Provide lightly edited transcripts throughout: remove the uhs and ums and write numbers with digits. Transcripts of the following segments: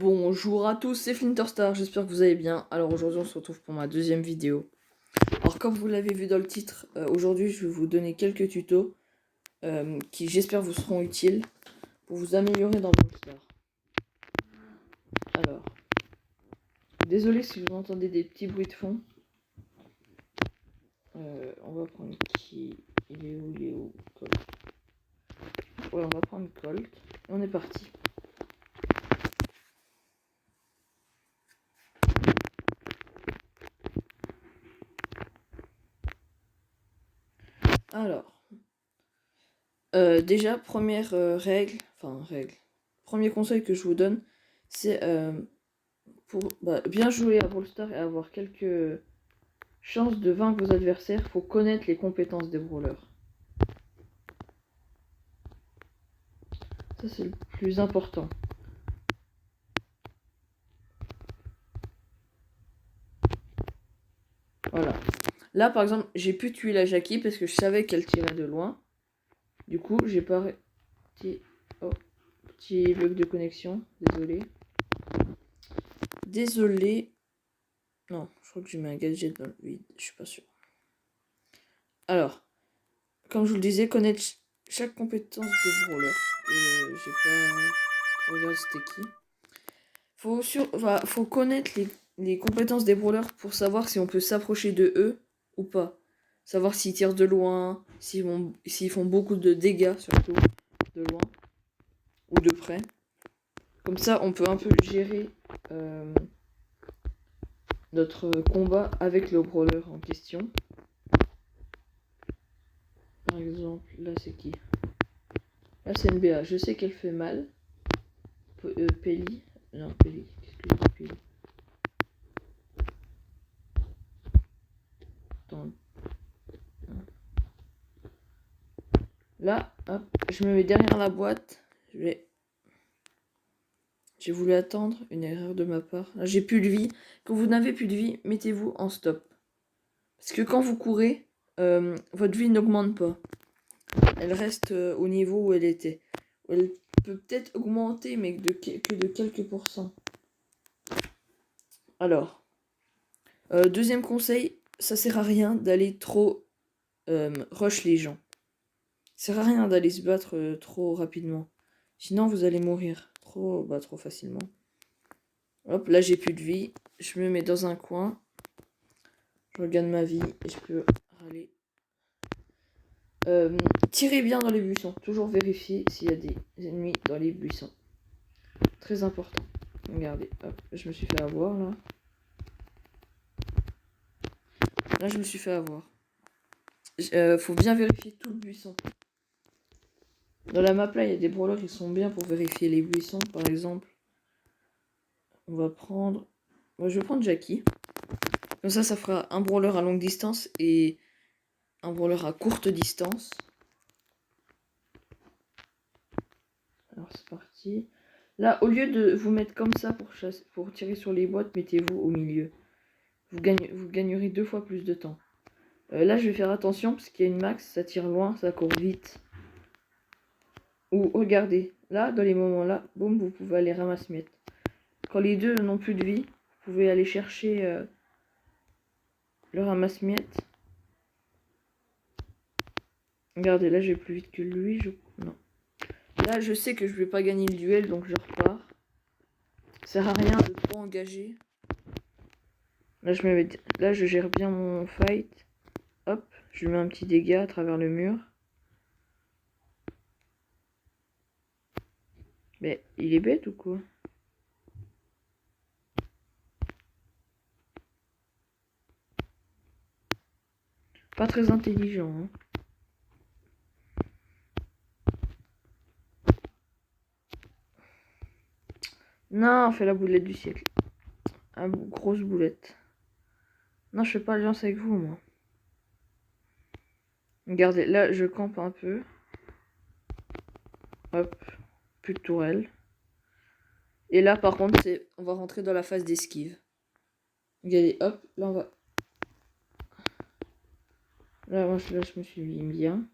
Bonjour à tous, c'est Flinterstar, j'espère que vous allez bien. Alors aujourd'hui on se retrouve pour ma deuxième vidéo. Alors comme vous l'avez vu dans le titre, aujourd'hui je vais vous donner quelques tutos qui j'espère vous seront utiles pour vous améliorer dans Brawl Stars. Alors, désolé si vous entendez des petits bruits de fond. On va prendre qui? Il est où Colt. Ouais, on va prendre Colt. On est parti. Alors, déjà, première règle, premier conseil que je vous donne, c'est pour bien jouer à Brawl Stars et avoir quelques chances de vaincre vos adversaires, faut connaître les compétences des brawlers. Ça, c'est le plus important. Voilà. Là, par exemple, j'ai pu tuer la Jackie parce que je savais qu'elle tirait de loin. Du coup, j'ai pas... Petit bug de connexion. Désolé. Non, je crois que j'ai mis un gadget dans le vide. Je suis pas sûr. Alors, comme je vous le disais, connaître chaque compétence de brawler. J'ai pas regardé c'était qui. Faut connaître les compétences des brawlers pour savoir si on peut s'approcher de eux ou pas. Savoir s'ils tirent de loin, s'ils font beaucoup de dégâts surtout de loin ou de près. Comme ça, on peut un peu gérer notre combat avec le brawler en question. Par exemple, là c'est qui? Là c'est NBA. Je sais qu'elle fait mal. Pelli. Non, Pelli. Qu'est-ce que j'ai dit Pelli? Attends. Là, hop, je me mets derrière la boîte. J'ai voulu attendre, une erreur de ma part. Là, j'ai plus de vie. Quand vous n'avez plus de vie, mettez-vous en stop. Parce que quand vous courez, votre vie n'augmente pas. Elle reste au niveau où elle était. Elle peut peut-être augmenter, mais que de quelques pourcents. Alors, deuxième conseil, ça sert à rien d'aller trop rush les gens. Ça sert à rien d'aller se battre trop rapidement. Sinon, vous allez mourir trop facilement. Hop, là j'ai plus de vie. Je me mets dans un coin. Je regarde ma vie et je peux râler. Tirez bien dans les buissons. Toujours vérifier s'il y a des ennemis dans les buissons. Très important. Regardez, hop, je me suis fait avoir là. Là, je me suis fait avoir. Faut bien vérifier tout le buisson. Dans la map là, il y a des brawlers qui sont bien pour vérifier les buissons. Par exemple, on va prendre... Moi, je vais prendre Jackie. Comme ça fera un brawler à longue distance et un brawler à courte distance. Alors, c'est parti. Là, au lieu de vous mettre comme ça pour tirer sur les boîtes, mettez-vous au milieu. Vous gagnerez 2 fois plus de temps. Là, je vais faire attention parce qu'il y a une max, ça tire loin, ça court vite. Ou regardez, là, dans les moments là, boum, vous pouvez aller ramasse-miettes. Quand les deux n'ont plus de vie, vous pouvez aller chercher le ramasse-miettes. Regardez, là, j'ai plus vite que lui. Non. Là, je sais que je vais pas gagner le duel, donc je repars. Ça sert à rien de trop engager. Là, je gère bien mon fight. Hop, je lui mets un petit dégât à travers le mur. Mais il est bête ou quoi? Pas très intelligent, hein. Non, on fait la boulette du siècle. Grosse boulette. Non, je fais pas alliance avec vous, moi. Regardez, là, je campe un peu. Hop, plus de tourelle. Et là, par contre, on va rentrer dans la phase d'esquive. Regardez, hop, là, on va... Là, je me suis mis bien.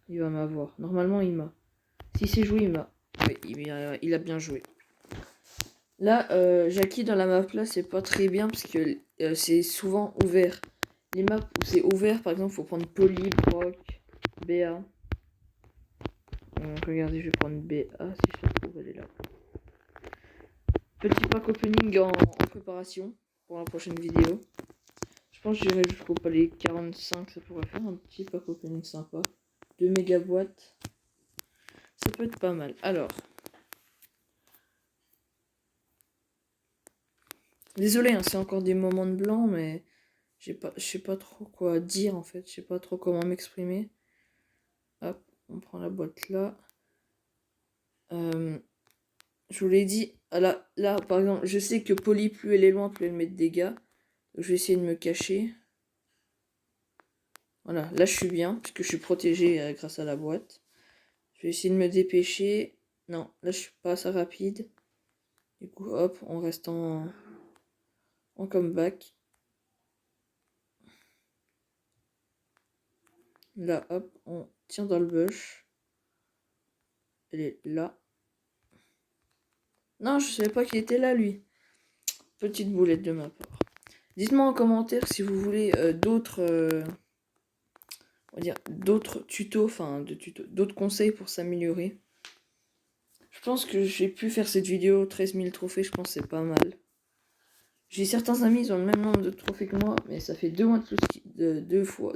Il va m'avoir. Normalement, il m'a. Si c'est joué, il m'a. Oui, il a bien joué. Là, Jackie dans la map là, c'est pas très bien parce que c'est souvent ouvert. Les maps où c'est ouvert, par exemple, faut prendre Poly, Brock, BA. Regardez, je vais prendre BA si je la trouve, elle est là. Petit pack opening en préparation pour la prochaine vidéo. Je pense que j'irai jusqu'au palais 45, ça pourrait faire un petit pack opening sympa. 2 méga boîtes. Ça peut être pas mal. Alors. Désolé, hein, c'est encore des moments de blanc, mais je sais pas trop quoi dire en fait. Je sais pas trop comment m'exprimer. Hop, on prend la boîte là. Je vous l'ai dit. Là, par exemple, je sais que Poly, plus elle est loin, plus elle met de dégâts. Donc, je vais essayer de me cacher. Voilà, là je suis bien, puisque je suis protégé grâce à la boîte. Je vais essayer de me dépêcher. Non, là je suis pas assez rapide. Du coup, hop, on reste en comeback. Là, hop, on tient dans le bush. Elle est là. Non, je savais pas qu'il était là, lui. Petite boulette de ma part. Dites-moi en commentaire si vous voulez d'autres... on va dire d'autres tutos, enfin d'autres conseils pour s'améliorer. Je pense que j'ai pu faire cette vidéo 13 000 trophées, je pense que c'est pas mal. J'ai certains amis, ils ont le même nombre de trophées que moi, mais ça fait 2 mois de plus,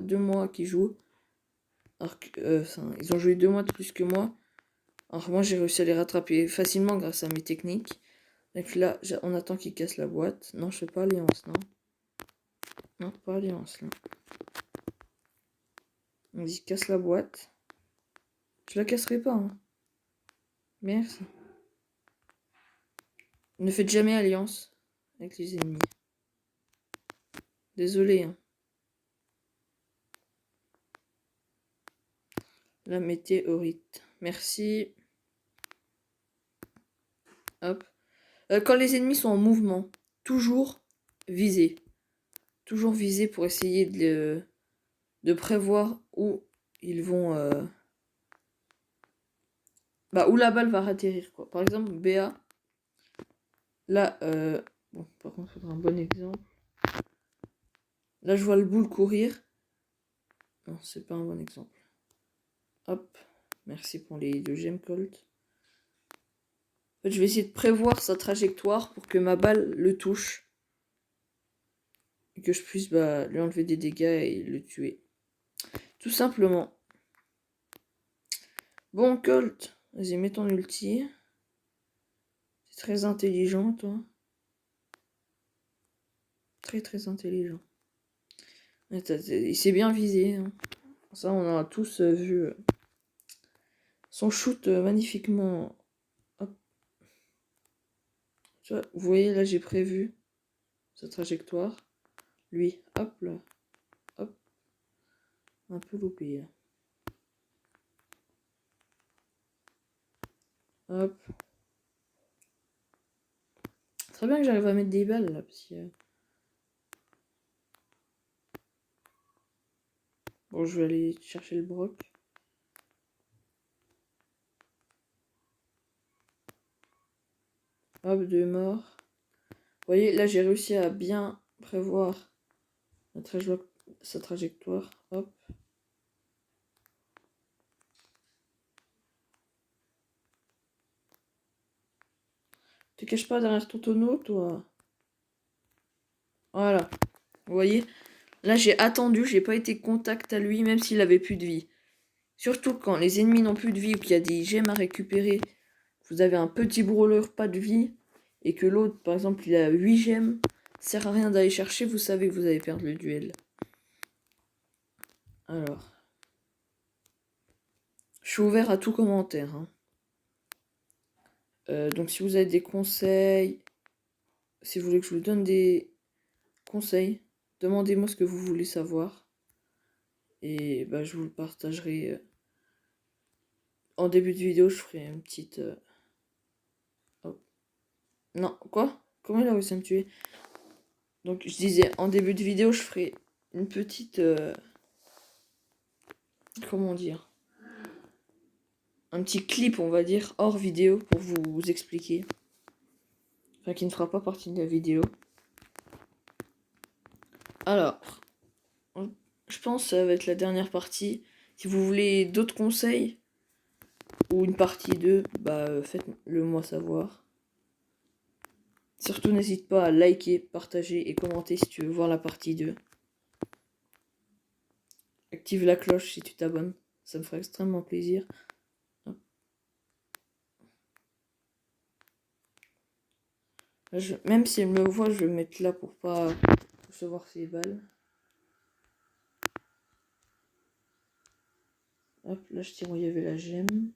2 mois qu'ils jouent. Alors que, ils ont joué 2 mois de plus que moi. Alors moi j'ai réussi à les rattraper facilement grâce à mes techniques. Donc là, on attend qu'ils cassent la boîte. Non, je fais pas alliance, non. Non, pas alliance là. On dit casse la boîte. Je la casserai pas, hein. Merci. Ne faites jamais alliance avec les ennemis. Désolé, hein. La météorite. Merci. Hop. Quand les ennemis sont en mouvement, toujours viser. Toujours viser pour essayer de prévoir où ils vont... où la balle va atterrir, quoi. Par exemple, BA. Là, bon, par contre, il faudra un bon exemple. Là, je vois le boule courir. Non, c'est pas un bon exemple. Hop. Merci pour les 2 gemmes Colt. En fait, je vais essayer de prévoir sa trajectoire pour que ma balle le touche. Et que je puisse lui enlever des dégâts et le tuer. Tout simplement. Bon, Colt. Vas-y, mets ton ulti. C'est très intelligent, toi. Très, très intelligent. Il s'est bien visé. Hein. Ça, on a tous vu son shoot magnifiquement. Hop. Tu vois, vous voyez, là, j'ai prévu sa trajectoire. Lui, hop là. Hop. Un peu loupé. Là. Hop. Très bien que j'arrive à mettre des balles là. Parce que... Bon, je vais aller chercher le broc. Hop, 2 morts. Vous voyez, là, j'ai réussi à bien prévoir sa trajectoire. Hop. Te cache pas derrière ton tonneau, toi. Voilà. Vous voyez, là, j'ai attendu, j'ai pas été contact à lui, même s'il avait plus de vie. Surtout quand les ennemis n'ont plus de vie ou qu'il y a des gemmes à récupérer, vous avez un petit brawler pas de vie, et que l'autre, par exemple, il a 8 gemmes, ça sert à rien d'aller chercher, vous savez que vous allez perdre le duel. Alors. Je suis ouvert à tout commentaire. Hein. Donc si vous avez des conseils, si vous voulez que je vous donne des conseils, demandez-moi ce que vous voulez savoir. Et je vous le partagerai. En début de vidéo, je ferai une petite... Oh. Non, quoi? Comment il a réussi à me tuer? Donc je disais, en début de vidéo, je ferai une petite... comment dire? Un petit clip, on va dire, hors vidéo, pour vous expliquer Enfin, qui ne fera pas partie de la vidéo. Alors, je pense que ça va être la dernière partie. Si vous voulez d'autres conseils ou une partie 2, bah faites-le moi savoir. Surtout n'hésite pas à liker, partager et commenter si tu veux voir la partie 2. Active la cloche si tu t'abonnes, ça me ferait extrêmement plaisir. Même si elle me voit, je vais me mettre là pour pas recevoir ses balles. Hop, là je tire où il y avait la gemme.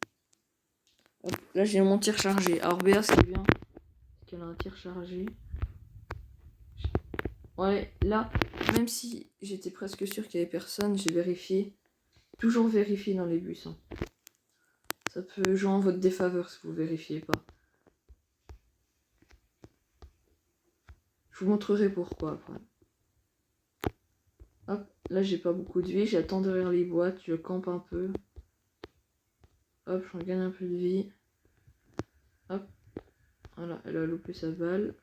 Hop, là j'ai mon tir chargé. Alors Béa, ce qui est bien, c'est qu'elle a un tir chargé. Ouais, là, même si j'étais presque sûr qu'il n'y avait personne, j'ai vérifié. Toujours vérifier dans les buissons. Ça peut jouer en votre défaveur si vous vérifiez pas. Je vous montrerai pourquoi après. Hop, là j'ai pas beaucoup de vie, j'attends derrière les boîtes, je campe un peu. Hop, j'en gagne un peu de vie. Hop, voilà, elle a loupé sa balle.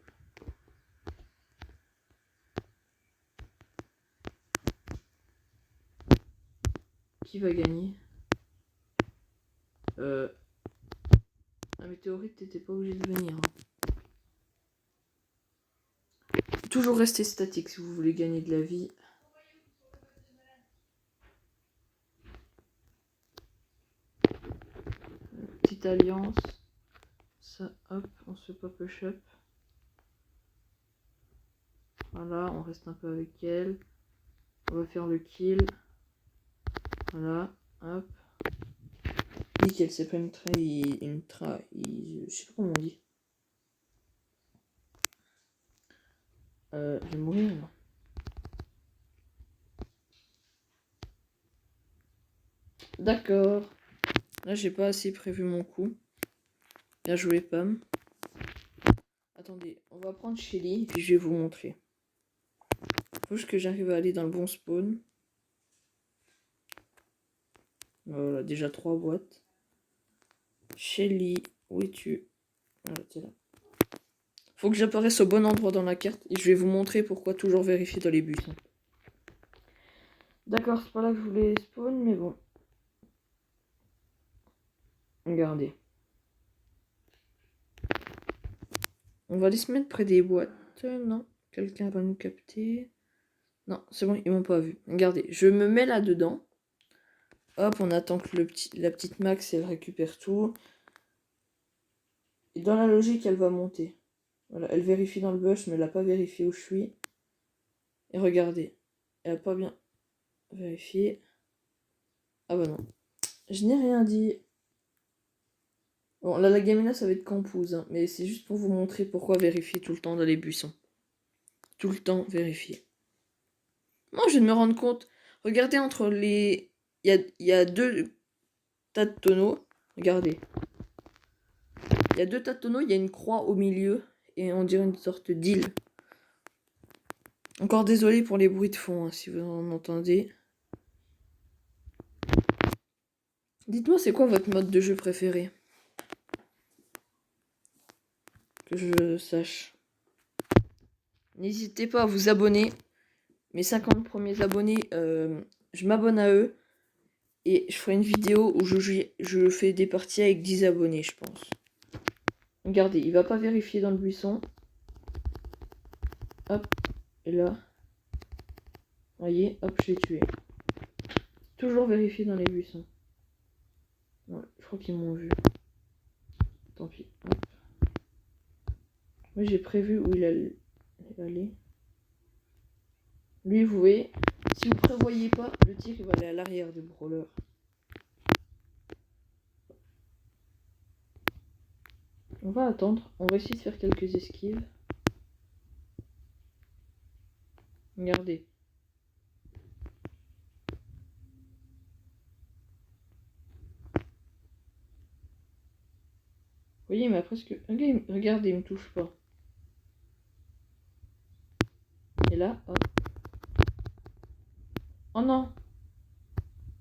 Qui va gagner? La météorite, t'étais pas obligé de venir. Toujours rester statique si vous voulez gagner de la vie. Petite alliance. Ça, hop, on se pop-up. Voilà, on reste un peu avec elle. On va faire le kill. Voilà, hop. Nickel, c'est pas une je sais pas comment on dit. Je vais mourir là. D'accord. Là, j'ai pas assez prévu mon coup. Bien joué, Pam. Attendez, on va prendre Shelly, puis je vais vous montrer. Faut juste que j'arrive à aller dans le bon spawn. Voilà, déjà 3 boîtes. Shelly, où es-tu? Voilà, t'es là. Faut que j'apparaisse au bon endroit dans la carte et je vais vous montrer pourquoi toujours vérifier dans les buissons. D'accord, c'est pas là que je voulais spawn, mais bon. Regardez. On va aller se mettre près des boîtes. Non, quelqu'un va nous capter. Non, c'est bon, ils m'ont pas vu. Regardez, je me mets là-dedans. Hop, on attend que la petite Max, elle récupère tout. Et dans la logique, elle va monter. Voilà, elle vérifie dans le bush, mais elle n'a pas vérifié où je suis. Et regardez, elle n'a pas bien vérifié. Ah bah non, je n'ai rien dit. Bon, là, la gamina, ça va être campouse, hein, mais c'est juste pour vous montrer pourquoi vérifier tout le temps dans les buissons. Tout le temps vérifier. Moi, je viens de me rendre compte. Regardez entre les... Il y a 2 tas de tonneaux. Regardez. Il y a 2 tas de tonneaux, il y a une croix au milieu. Et on dirait une sorte d'île. Encore désolé pour les bruits de fond, hein, si vous en entendez. Dites-moi, c'est quoi votre mode de jeu préféré? Que je sache. N'hésitez pas à vous abonner. Mes 50 premiers abonnés, je m'abonne à eux. Et je ferai une vidéo où je fais des parties avec 10 abonnés, je pense. Regardez, il va pas vérifier dans le buisson. Hop, et là. Voyez, hop, je l'ai tué. Toujours vérifier dans les buissons. Ouais, je crois qu'ils m'ont vu. Tant pis. Hop. Moi, j'ai prévu où il allait aller. Lui, vous voyez, si vous prévoyez pas, le tir il va aller à l'arrière du brawler. On va attendre. On va essayer de faire quelques esquives. Regardez. Vous voyez, il m'a presque... Regardez, il me touche pas. Et là, hop. Oh non!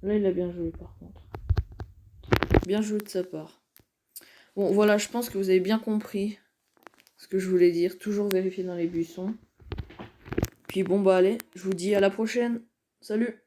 Là, il a bien joué par contre. Bien joué de sa part. Bon, voilà, je pense que vous avez bien compris ce que je voulais dire. Toujours vérifier dans les buissons. Puis bon, bah allez, je vous dis à la prochaine. Salut!